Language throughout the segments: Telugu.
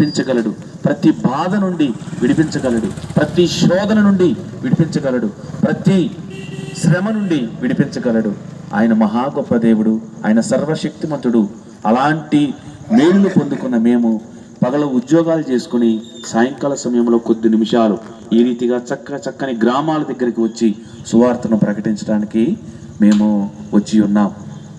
విడిపించగలడు, ప్రతి బాధ నుండి విడిపించగలడు, ప్రతి శోధన నుండి విడిపించగలడు, ప్రతి శ్రమ నుండి విడిపించగలడు. ఆయన మహా గొప్ప దేవుడు, ఆయన సర్వశక్తిమంతుడు. అలాంటి మేళ్ళు పొందుకున్న మేము పగల ఉద్యోగాలు చేసుకుని సాయంకాల సమయంలో కొద్ది నిమిషాలు ఈ రీతిగా చక్కని గ్రామాల దగ్గరికి వచ్చి సువార్తను ప్రకటించడానికి మేము వచ్చి ఉన్నాం.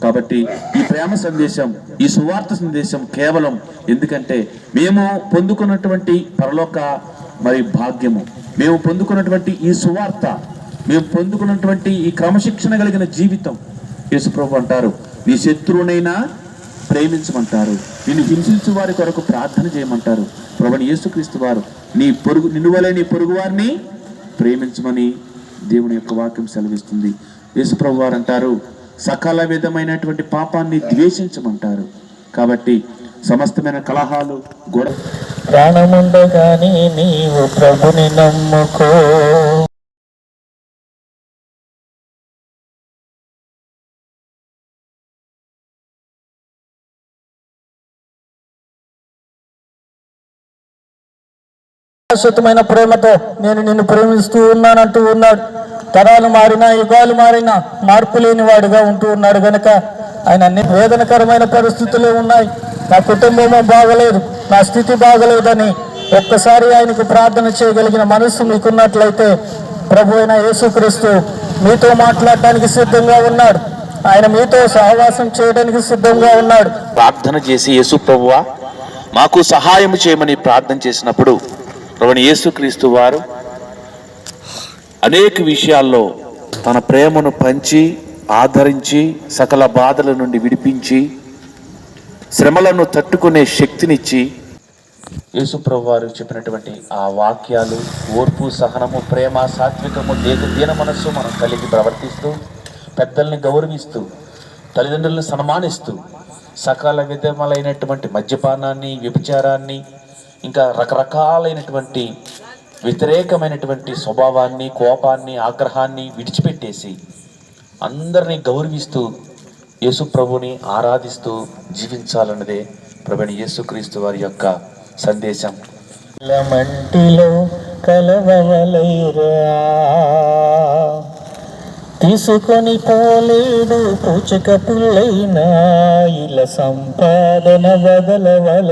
కాబట్టి ఈ ప్రేమ సందేశం, ఈ సువార్త సందేశం కేవలం ఎందుకంటే మేము పొందుకున్నటువంటి పరలోక భాగ్యము, మేము పొందుకున్నటువంటి ఈ సువార్త, మేము పొందుకున్నటువంటి ఈ క్రమశిక్షణ కలిగిన జీవితం. యేసుప్రభు అంటారు, నీ శత్రువునైనా ప్రేమించమంటారు, నిన్ను హింసించు వారి కొరకు ప్రార్థన చేయమంటారు. ప్రభువైన యేసుక్రీస్తు వారు నిన్ను వలె నీ పొరుగు వారిని ప్రేమించమని దేవుని యొక్క వాక్యం సెలవిస్తుంది. యేసుప్రభు వారు అంటారు, సకల విధమైనటువంటి పాపాన్ని ద్వేషించమంటారు. కాబట్టి సమస్తమైన కలహాలు గొడవ ప్రాణముండగాని నీవు ప్రభుని నమ్ముకో. శాశ్వతమైన ప్రేమతో నేను నిన్ను ప్రేమిస్తూ ఉన్నానంటూ ఉన్నాడు. తరాలు మారినా, యుగాలు మారినా మార్పు లేని వాడిగా ఉంటూ ఉన్నాడు గనక ఆయన అన్ని వేదనకరమైన పరిస్థితులు ఉన్నాయి, నా కుటుంబము బాగలేదు, నా స్థితి బాగలేదని ఒక్కసారి ఆయనకు ప్రార్థన చేయగలిగిన మనస్సు మీకున్నట్లయితే ప్రభు అయిన యేసుక్రీస్తు మీతో మాట్లాడటానికి సిద్ధంగా ఉన్నాడు. ఆయన మీతో సహవాసం చేయడానికి సిద్ధంగా ఉన్నాడు. ప్రార్థన చేసి, యేసు ప్రభువా మాకు సహాయం చేయమని ప్రార్థన చేసినప్పుడు ప్రభువైన యేసుక్రీస్తు వారు అనేక విషయాల్లో తన ప్రేమను పంచి ఆదరించి సకల బాధల నుండి విడిపించి శ్రమలను తట్టుకునే శక్తినిచ్చి, యేసుప్రభు వారు చెప్పినటువంటి ఆ వాక్యాలు, ఓర్పు, సహనము, ప్రేమ, సాత్వికము, దీన మనస్సు మనం కలిగి ప్రవర్తిస్తూ, పెద్దల్ని గౌరవిస్తూ, తల్లిదండ్రులను సన్మానిస్తూ, సకల విధములైనటువంటి మద్యపానాన్ని, వ్యభిచారాన్ని, ఇంకా రకరకాలైనటువంటి వ్యతిరేకమైనటువంటి స్వభావాన్ని, కోపాన్ని, ఆగ్రహాన్ని విడిచిపెట్టేసి అందరినీ గౌరవిస్తూ యేసు ప్రభుని ఆరాధిస్తూ జీవించాలన్నదే ప్రభువైన యేసుక్రీస్తు వారి యొక్క సందేశం. మంటిలో కలవలైరా తీసుకొని పోలేడు పూచక పుల్లైనా ఇలా సంపాదన వదలవల.